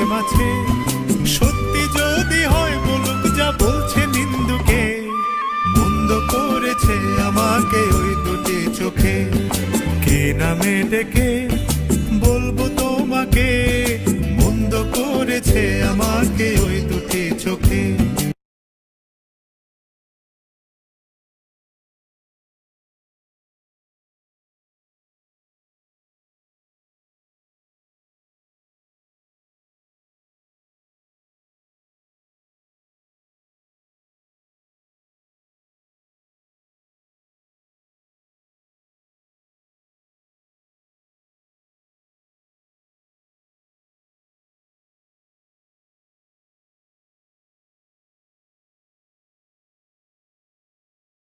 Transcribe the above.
প্রেম আছে, সত্যি যদি হয় বলুক যা বলছে নিন্দুকে। মন্দ করেছে আমাকে ওই দুটি চোখে, কে নামে ডেকে বলবো তোমাকে। মন্দ করেছে আমাকে ওই